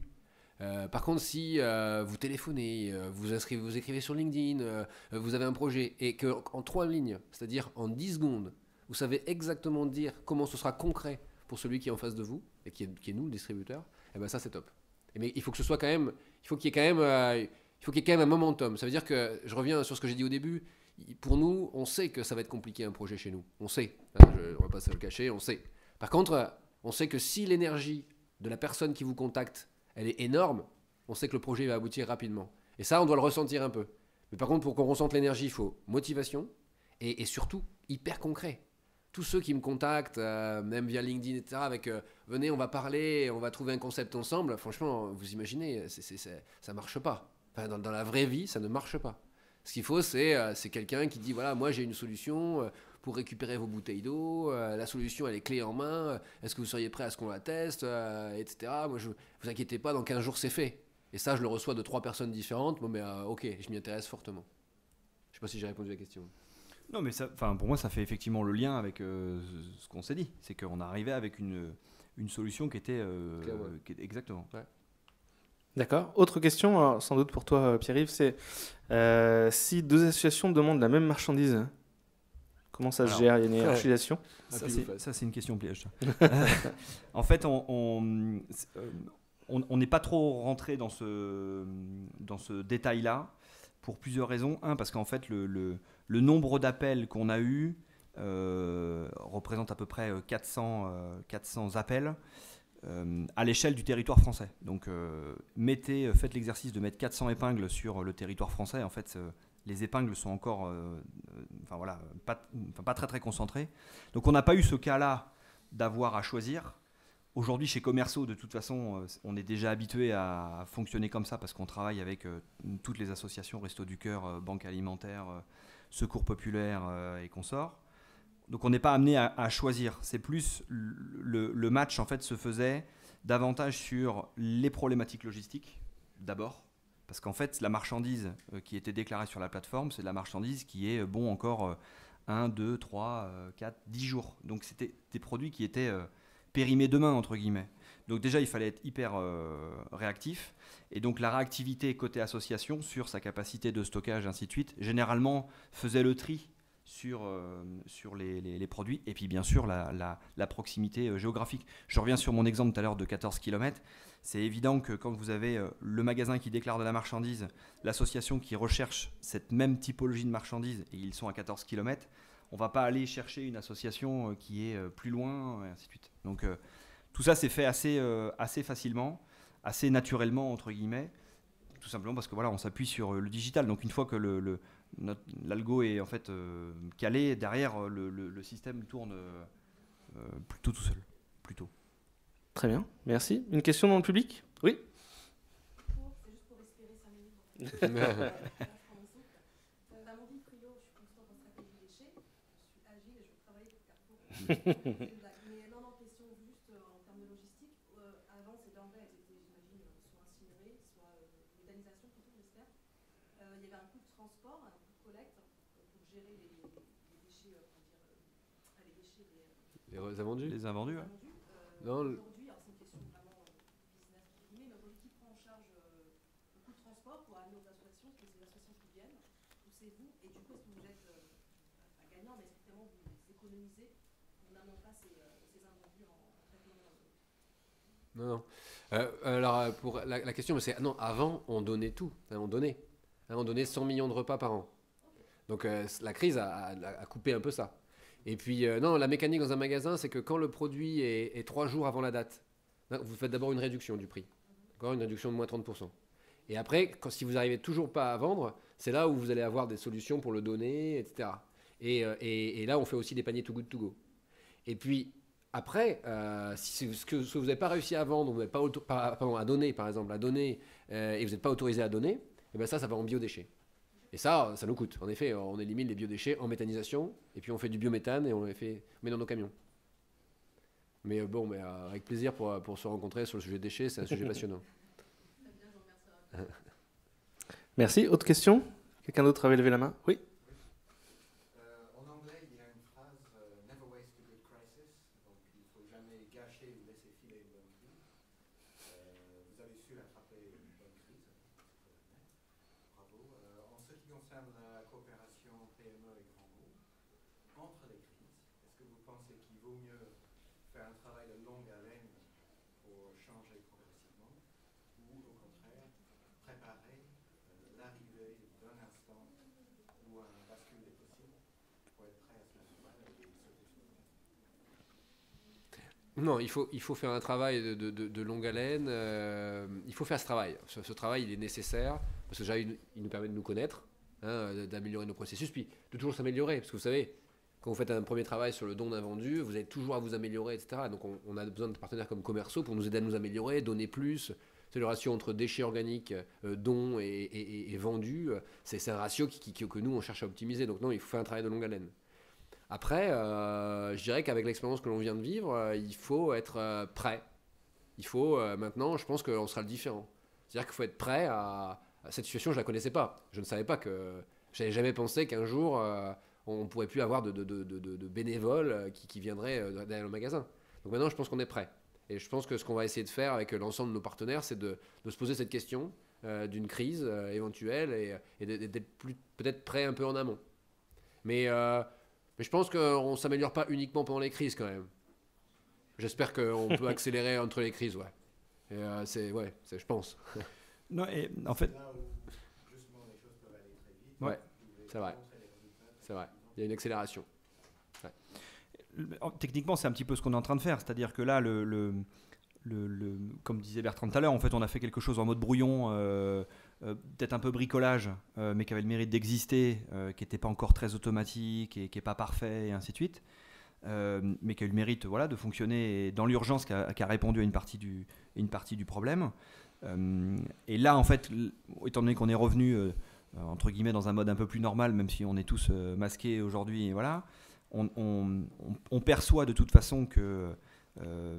Speaker 3: Par contre, si vous téléphonez, vous écrivez sur LinkedIn, vous avez un projet et qu'en 3 lignes, c'est-à-dire en 10 secondes, vous savez exactement dire comment ce sera concret pour celui qui est en face de vous et qui est nous, le distributeur, et ben ça c'est top. Mais il faut que ce soit quand même, il faut qu'il y ait quand même un momentum. Ça veut dire que, je reviens sur ce que j'ai dit au début, pour nous, on sait que ça va être compliqué un projet chez nous. On sait, on ne va pas se le cacher, on sait. Par contre, on sait que si l'énergie de la personne qui vous contacte, elle est énorme, on sait que le projet va aboutir rapidement. Et ça, on doit le ressentir un peu. Mais par contre, pour qu'on ressente l'énergie, il faut motivation et surtout hyper concret. tous ceux qui me contactent, même via LinkedIn, etc., avec venez, on va parler, on va trouver un concept ensemble, franchement, vous imaginez, ça marche pas. Enfin, dans la vraie vie, ça ne marche pas. Ce qu'il faut, c'est quelqu'un qui dit voilà, moi j'ai une solution pour récupérer vos bouteilles d'eau, la solution elle est clé en main, est-ce que vous seriez prêt à ce qu'on la teste, etc. Moi, vous inquiétez pas, dans 15 jours c'est fait. Et ça, je le reçois de 3 personnes différentes, bon, mais ok, je m'y intéresse fortement. Je sais pas si j'ai répondu à la question.
Speaker 2: Non, mais pour moi, ça fait effectivement le lien avec ce qu'on s'est dit. C'est qu'on arrivait avec une solution qui était... exactement. Ouais.
Speaker 1: D'accord. Autre question, alors, sans doute pour toi, Pierre-Yves, c'est si 2 associations demandent la même marchandise, comment ça se gère? Il y a une hiérarchisation?
Speaker 2: Ça, c'est une question piège. En fait, on n'est pas trop rentré dans ce détail-là pour plusieurs raisons. Un, parce qu'en fait, le nombre d'appels qu'on a eu représente à peu près 400 appels à l'échelle du territoire français. Donc, faites l'exercice de mettre 400 épingles sur le territoire français. En fait, les épingles sont encore pas très très concentrées. Donc, on n'a pas eu ce cas-là d'avoir à choisir. Aujourd'hui, chez Commerceau, de toute façon, on est déjà habitué à fonctionner comme ça parce qu'on travaille avec toutes les associations, Restos du Cœur, Banque Alimentaire, Secours Populaire et consorts. Donc on n'est pas amené à choisir. C'est plus le match en fait se faisait davantage sur les problématiques logistiques d'abord. Parce qu'en fait, la marchandise qui était déclarée sur la plateforme, c'est de la marchandise qui est encore 1, 2, 3, 4, 10 jours. Donc c'était des produits qui étaient périmés demain, entre guillemets. Donc déjà, il fallait être hyper réactif. Et donc la réactivité côté association sur sa capacité de stockage, ainsi de suite, généralement faisait le tri sur les produits. Et puis bien sûr, la proximité géographique. Je reviens sur mon exemple tout à l'heure de 14 km. C'est évident que quand vous avez le magasin qui déclare de la marchandise, l'association qui recherche cette même typologie de marchandise, et ils sont à 14 km, on ne va pas aller chercher une association qui est plus loin, et ainsi de suite. Donc tout ça s'est fait assez facilement, assez naturellement, entre guillemets, tout simplement parce que voilà, on s'appuie sur le digital. Donc une fois que l'algo est en fait calé, derrière le système tourne plutôt tout seul. Plutôt.
Speaker 1: Très bien, merci. Une question dans le public? Oui.
Speaker 4: C'est juste pour respirer 5 minutes. Dans mon vie Frio, je suis consultante en stratégie déchets. Je suis agile et je travaille pour Carrefour. Mais non, question juste en termes de logistique. Avant, ces denrées, elles étaient, j'imagine, soit incinérées, soit méthanisation, plutôt, j'espère. Il y avait un coût de transport, un coût de collecte pour gérer les déchets, les déchets,
Speaker 3: les invendus.
Speaker 2: Les invendus, ouais.
Speaker 3: Non,
Speaker 4: aujourd'hui, alors c'est une question vraiment business, mais aujourd'hui, qui prend en charge le coût de transport pour amener aux associations? Est-ce que c'est les associations qui viennent ou c'est vous? Et du coup, est-ce que vous êtes pas gagnant, mais est-ce que vraiment vous les économisez en n'amenant pas ces invendus en traitement?
Speaker 3: Non. Alors, pour la question, c'est non, avant, on donnait tout. On donnait 100 millions de repas par an. Donc, la crise a coupé un peu ça. Et puis, non, la mécanique dans un magasin, c'est que quand le produit est 3 jours avant la date, vous faites d'abord une réduction du prix. D'accord, une réduction de moins 30%. Et après, si vous n'arrivez toujours pas à vendre, c'est là où vous allez avoir des solutions pour le donner, etc. Et là, on fait aussi des paniers Too Good To Go. Et puis, après, si ce que vous n'avez pas réussi à vendre, vous n'avez pas à donner, par exemple, et vous n'êtes pas autorisé à donner, et bien ça va en biodéchets. Et ça nous coûte. En effet, on élimine les biodéchets en méthanisation, et puis on fait du biométhane et on met dans nos camions. Mais bon, avec plaisir pour se rencontrer sur le sujet déchets, c'est un sujet passionnant.
Speaker 1: Merci. Autre question? Quelqu'un d'autre avait levé la main? Oui.
Speaker 5: En anglais, il y a une phrase Never waste a good crisis. Donc, il ne faut jamais gâcher ou laisser filer une bonne crise. Vous avez su attraper une bonne crise. Bravo. En ce qui concerne la coopération PME et grands groupes, entre les crises, est-ce que vous pensez qu'il vaut mieux faire un travail de longue haleine pour changer progressivement ou au contraire préparer l'arrivée d'un instant où un bascule est possible pour être prêt à ce moment-là et sauter sur le monde?
Speaker 3: Non, il faut faire un travail de longue haleine. Il faut faire ce travail. Ce travail, il est nécessaire parce que déjà, il nous permet de nous connaître, d'améliorer nos processus, puis de toujours s'améliorer. Parce que vous savez, quand vous faites un premier travail sur le don d'invendu, vous avez toujours à vous améliorer, etc. Donc on a besoin de partenaires comme commerciaux pour nous aider à nous améliorer, donner plus. C'est le ratio entre déchets organiques, dons et vendus. C'est un ratio que nous, on cherche à optimiser. Donc non, il faut faire un travail de longue haleine. Après, je dirais qu'avec l'expérience que l'on vient de vivre, il faut être prêt. Il faut maintenant, je pense qu'on sera le différent. C'est-à-dire qu'il faut être prêt à cette situation. Je ne la connaissais pas. Je ne savais pas que... Je n'avais jamais pensé qu'un jour, on ne pourrait plus avoir de bénévoles qui viendraient derrière le magasin. Donc maintenant, je pense qu'on est prêt. Et je pense que ce qu'on va essayer de faire avec l'ensemble de nos partenaires, c'est de se poser cette question d'une crise éventuelle et d'être peut-être prêt un peu en amont. Mais je pense qu'on ne s'améliore pas uniquement pendant les crises quand même. J'espère qu'on peut accélérer entre les crises, ouais. Et je pense.
Speaker 2: Non, et en fait,
Speaker 5: Là où justement les choses peuvent aller très vite.
Speaker 3: Ouais,
Speaker 5: vous pouvez
Speaker 3: c'est vrai.
Speaker 5: montrer les résultats.
Speaker 3: C'est vrai. Il y a une accélération.
Speaker 2: techniquement, c'est un petit peu ce qu'on est en train de faire. C'est-à-dire que là, comme disait Bertrand tout à l'heure, en fait, on a fait quelque chose en mode brouillon, peut-être un peu bricolage, mais qui avait le mérite d'exister, qui n'était pas encore très automatique et qui n'est pas parfait, et ainsi de suite. Mais qui a eu le mérite de fonctionner dans l'urgence, qui a répondu à une partie du problème. Et là, en fait, étant donné qu'on est revenu entre guillemets dans un mode un peu plus normal, même si on est tous masqués aujourd'hui, et voilà, on perçoit de toute façon que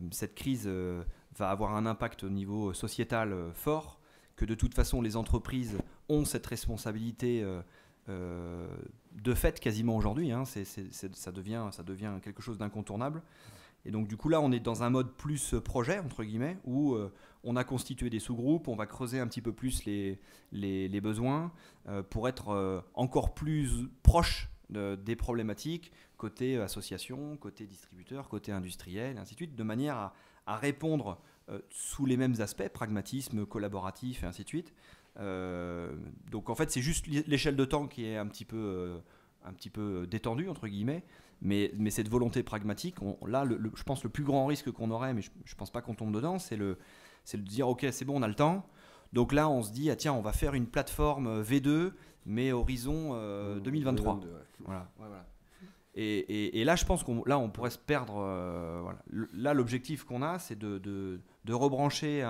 Speaker 2: cette crise va avoir un impact au niveau sociétal fort, que de toute façon les entreprises ont cette responsabilité de fait quasiment aujourd'hui, hein, ça devient quelque chose d'incontournable. Et donc du coup là on est dans un mode plus projet entre guillemets où on a constitué des sous-groupes, on va creuser un petit peu plus les besoins pour être encore plus proche des problématiques côté association, côté distributeur, côté industriel, et ainsi de suite, de manière à répondre sous les mêmes aspects, pragmatisme, collaboratif et ainsi de suite. Donc en fait c'est juste l'échelle de temps qui est un petit peu détendue entre guillemets, mais cette volonté pragmatique, là je pense le plus grand risque qu'on aurait, mais je pense pas qu'on tombe dedans, c'est de dire ok c'est bon on a le temps, donc là on se dit ah tiens on va faire une plateforme V2 mais horizon 2023. 2022, ouais. Voilà. Ouais, voilà. Et là je pense qu'on pourrait se perdre, voilà. Là l'objectif qu'on a c'est de rebrancher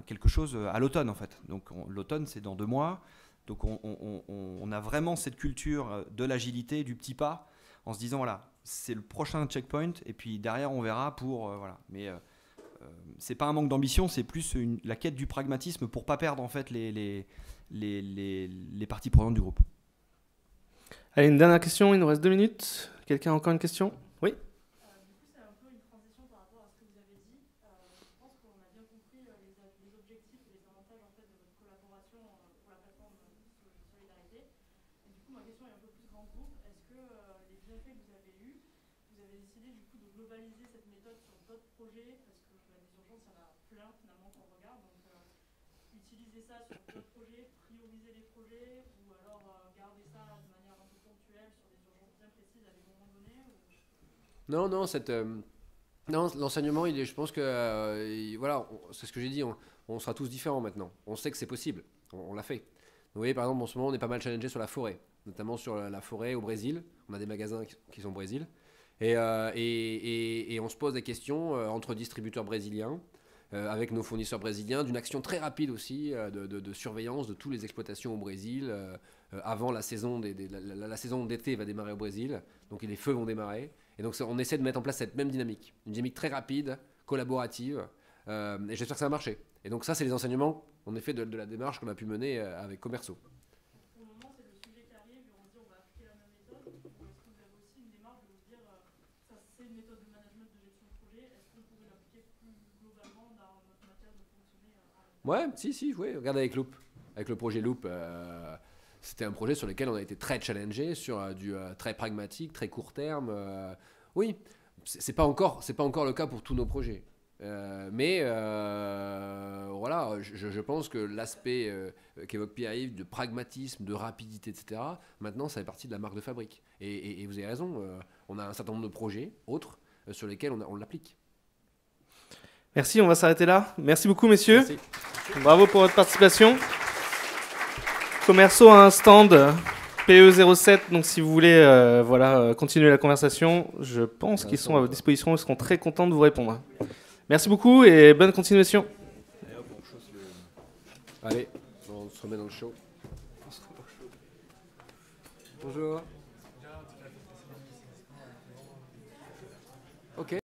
Speaker 2: quelque chose à l'automne en fait. Donc l'automne c'est dans 2 mois. Donc on a vraiment cette culture de l'agilité, du petit pas, en se disant voilà, c'est le prochain checkpoint et puis derrière on verra pour voilà. Mais c'est pas un manque d'ambition, c'est plus la quête du pragmatisme pour pas perdre en fait les parties prenantes du groupe.
Speaker 1: Allez, une dernière question, il nous reste 2 minutes. Quelqu'un a encore une question ? Oui ?
Speaker 4: Du coup, c'est un peu une transition par rapport à ce que vous avez dit. Je pense qu'on a bien compris les objectifs et les avantages en fait, de votre collaboration pour la plateforme Solidarité. Et du coup, ma question est un peu plus grand groupe. Est-ce que les bienfaits que vous avez eus, vous avez décidé du coup de globaliser cette méthode sur d'autres projets ? Parce que des urgences, il y en a plein finalement qu'on regarde. Donc, utiliser ça sur d'autres projets, prioriser les projets ou alors garder ça de manière un peu ponctuelle sur des urgences bien précises à des moments donnés ou...
Speaker 3: Non, l'enseignement, je pense que voilà, c'est ce que j'ai dit, on sera tous différents maintenant. On sait que c'est possible, on l'a fait. Vous voyez, par exemple, en ce moment, on est pas mal challengé sur la forêt, notamment sur la forêt au Brésil. On a des magasins qui sont au Brésil. Et on se pose des questions entre distributeurs brésiliens, avec nos fournisseurs brésiliens, d'une action très rapide aussi de surveillance de toutes les exploitations au Brésil. Avant la saison la saison d'été va démarrer au Brésil, donc les feux vont démarrer. Et donc on essaie de mettre en place cette même dynamique, une dynamique très rapide, collaborative, et j'espère que ça va marcher. Et donc ça, c'est les enseignements, en effet, de la démarche qu'on a pu mener avec Commerceau.
Speaker 4: Pour le moment, c'est le sujet qui arrive, et on se dit on va appliquer la même méthode, ou est-ce que vous avez aussi une démarche de vous dire ça c'est une méthode de management de gestion de projet, est-ce qu'on pourrait l'appliquer plus globalement dans notre matière de fonctionner
Speaker 3: Ouais, oui, regarde avec Loop, avec le projet Loop. C'était un projet sur lequel on a été très challengé, sur du très pragmatique, très court terme. Oui, c'est pas encore le cas pour tous nos projets. Mais voilà, je pense que l'aspect qu'évoque Pierre-Yves de pragmatisme, de rapidité, etc., maintenant, ça fait partie de la marque de fabrique. Et vous avez raison, on a un certain nombre de projets autres sur lesquels on l'applique.
Speaker 1: Merci, on va s'arrêter là. Merci beaucoup, messieurs.
Speaker 3: Merci.
Speaker 1: Bravo pour votre participation. Commerceau a un stand PE07, donc si vous voulez continuer la conversation, je pense qu'ils sont à votre disposition, ils seront très contents de vous répondre. Merci beaucoup et bonne continuation.
Speaker 3: Allez, on se remet dans le show. Bonjour. Ok.